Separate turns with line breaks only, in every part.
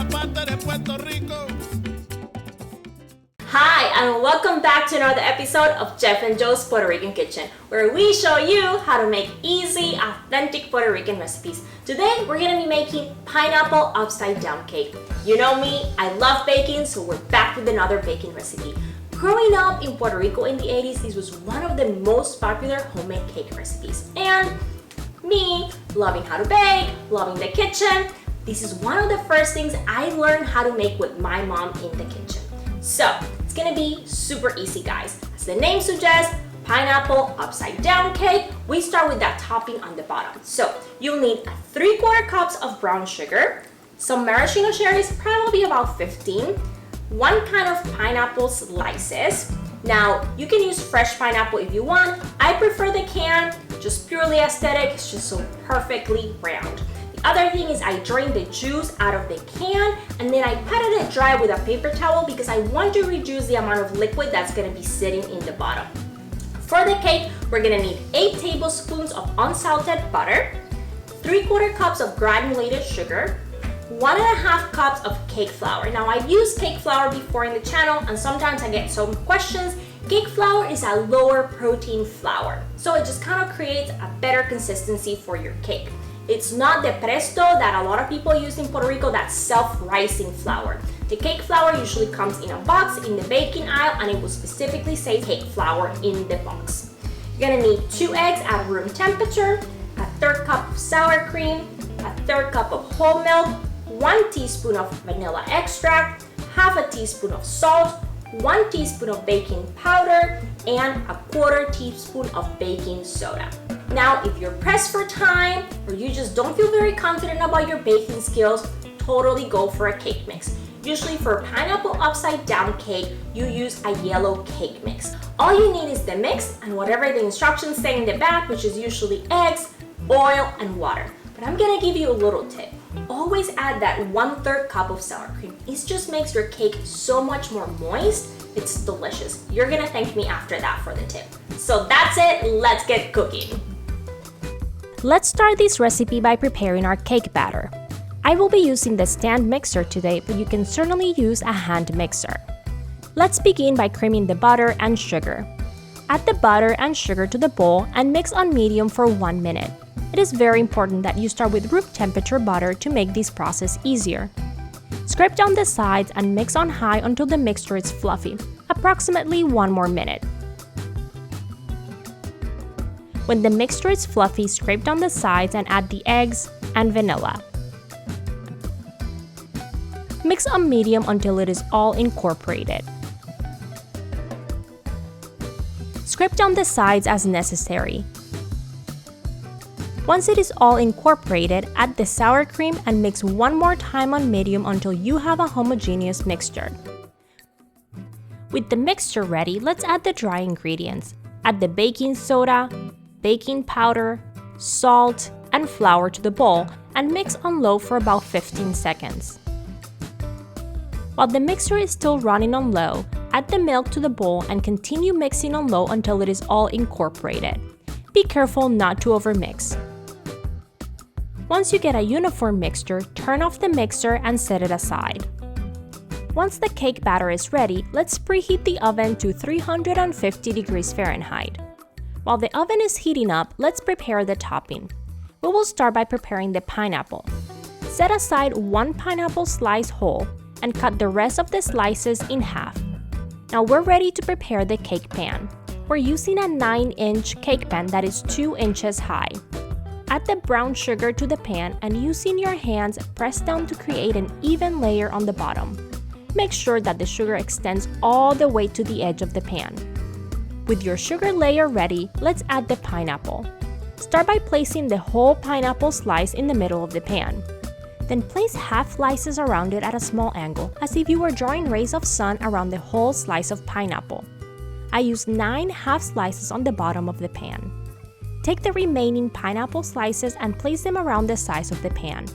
parte de Puerto Rico.
Hi, and welcome back to another episode of Jeff and Joe's Puerto Rican Kitchen, where we show you how to make easy, authentic Puerto Rican recipes. Today, we're gonna be making pineapple upside down cake. You know me, I love baking, so we're back with another baking recipe. Growing up in Puerto Rico in the 80s, this was one of the most popular homemade cake recipes. And me, loving how to bake, loving the kitchen, this is one of the first things I learned how to make with my mom in the kitchen. So, it's gonna be super easy, guys. As the name suggests, pineapple upside down cake. We start with that topping on the bottom. So, you'll need 3/4 cups of brown sugar, some maraschino cherries, probably about 15, one kind of pineapple slices. Now, you can use fresh pineapple if you want. I prefer the can, just purely aesthetic. It's just so perfectly round. The other thing is I drain the juice out of the can and then I patted it dry with a paper towel because I want to reduce the amount of liquid that's gonna be sitting in the bottom. For the cake, we're gonna need 8 tablespoons of unsalted butter, 3/4 cups of granulated sugar, 1.5 cups of cake flour. Now, I've used cake flour before in the channel and sometimes I get some questions. Cake flour is a lower protein flour, so it just kind of creates a better consistency for your cake. It's not the presto that a lot of people use in Puerto Rico, that's self-rising flour. The cake flour usually comes in a box in the baking aisle and it will specifically say cake flour in the box. You're gonna need 2 eggs at room temperature, 1/3 cup of sour cream, 1/3 cup of whole milk, 1 teaspoon of vanilla extract, 1/2 teaspoon of salt, 1 teaspoon of baking powder, and 1/4 teaspoon of baking soda. Now, if you're pressed for time or you just don't feel very confident about your baking skills, totally go for a cake mix. Usually for pineapple upside down cake, you use a yellow cake mix. All you need is the mix and whatever the instructions say in the back, which is usually eggs, oil, and water. But I'm gonna give you a little tip. Always add that 1/3 cup of sour cream. It just makes your cake so much more moist. It's delicious. You're gonna thank me after that for the tip. So that's it, let's get cooking.
Let's start this recipe by preparing our cake batter. I will be using the stand mixer today, but you can certainly use a hand mixer. Let's begin by creaming the butter and sugar. Add the butter and sugar to the bowl and mix on medium for 1 minute. It is very important that you start with room temperature butter to make this process easier. Scrape down the sides and mix on high until the mixture is fluffy, approximately 1 more minute. When the mixture is fluffy, scrape down the sides and add the eggs and vanilla. Mix on medium until it is all incorporated. Scrape down the sides as necessary. Once it is all incorporated, add the sour cream and mix one more time on medium until you have a homogeneous mixture. With the mixture ready, let's add the dry ingredients. Add the baking soda, baking powder, salt, and flour to the bowl and mix on low for about 15 seconds. While the mixture is still running on low, add the milk to the bowl and continue mixing on low until it is all incorporated. Be careful not to overmix. Once you get a uniform mixture, turn off the mixer and set it aside. Once the cake batter is ready, let's preheat the oven to 350 degrees Fahrenheit. While the oven is heating up, let's prepare the topping. We will start by preparing the pineapple. Set aside 1 pineapple slice whole and cut the rest of the slices in half. Now we're ready to prepare the cake pan. We're using a 9-inch cake pan that is 2 inches high. Add the brown sugar to the pan and using your hands, press down to create an even layer on the bottom. Make sure that the sugar extends all the way to the edge of the pan. With your sugar layer ready, let's add the pineapple. Start by placing the whole pineapple slice in the middle of the pan. Then place half slices around it at a small angle, as if you were drawing rays of sun around the whole slice of pineapple. I used 9 half slices on the bottom of the pan. Take the remaining pineapple slices and place them around the sides of the pan.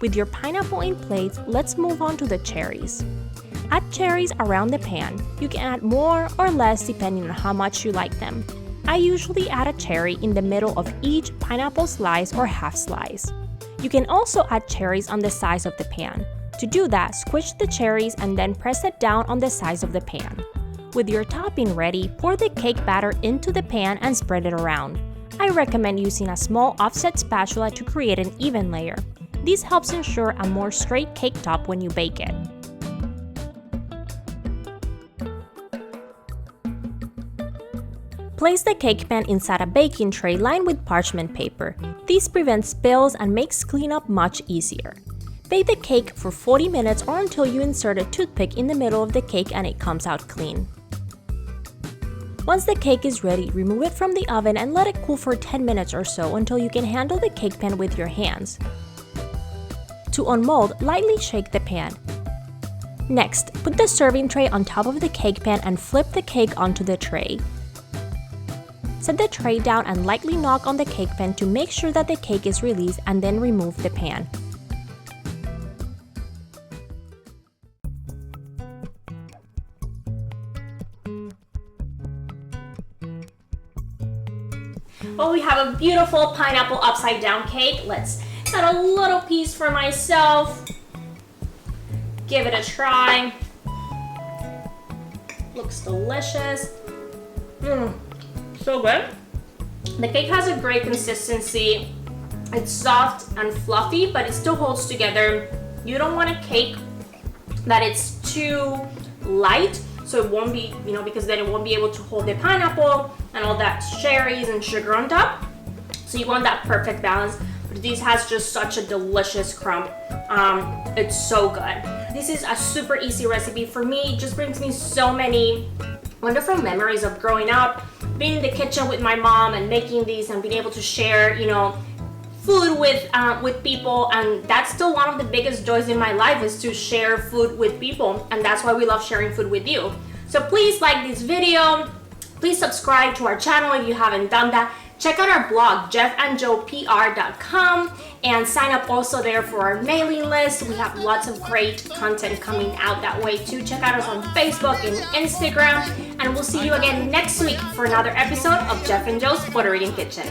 With your pineapple in place, let's move on to the cherries. Add cherries around the pan. You can add more or less depending on how much you like them. I usually add a cherry in the middle of each pineapple slice or half slice. You can also add cherries on the sides of the pan. To do that, squish the cherries and then press it down on the sides of the pan. With your topping ready, pour the cake batter into the pan and spread it around. I recommend using a small offset spatula to create an even layer. This helps ensure a more straight cake top when you bake it. Place the cake pan inside a baking tray lined with parchment paper. This prevents spills and makes cleanup much easier. Bake the cake for 40 minutes or until you insert a toothpick in the middle of the cake and it comes out clean. Once the cake is ready, remove it from the oven and let it cool for 10 minutes or so until you can handle the cake pan with your hands. To unmold, lightly shake the pan. Next, put the serving tray on top of the cake pan and flip the cake onto the tray. Set the tray down and lightly knock on the cake pan to make sure that the cake is released and then remove the pan.
Well, we have a beautiful pineapple upside down cake. Let's add a little piece for myself. Give it a try. Looks delicious. So good. The cake has a great consistency. It's soft and fluffy, but it still holds together. You don't want a cake that it's too light, so it won't be, because then it won't be able to hold the pineapple and all that cherries and sugar on top. So you want that perfect balance. But this has just such a delicious crumb. It's so good. This is a super easy recipe for me. It just brings me so many wonderful memories of growing up, being in the kitchen with my mom and making these and being able to share, food with people. And that's still one of the biggest joys in my life, is to share food with people. And that's why we love sharing food with you. So please like this video. Please subscribe to our channel if you haven't done that. Check out our blog, jeffandjoepr.com, and sign up also there for our mailing list. We have lots of great content coming out that way too. Check out us on Facebook and Instagram, and we'll see you again next week for another episode of Jeff and Joe's Puerto Rican Kitchen.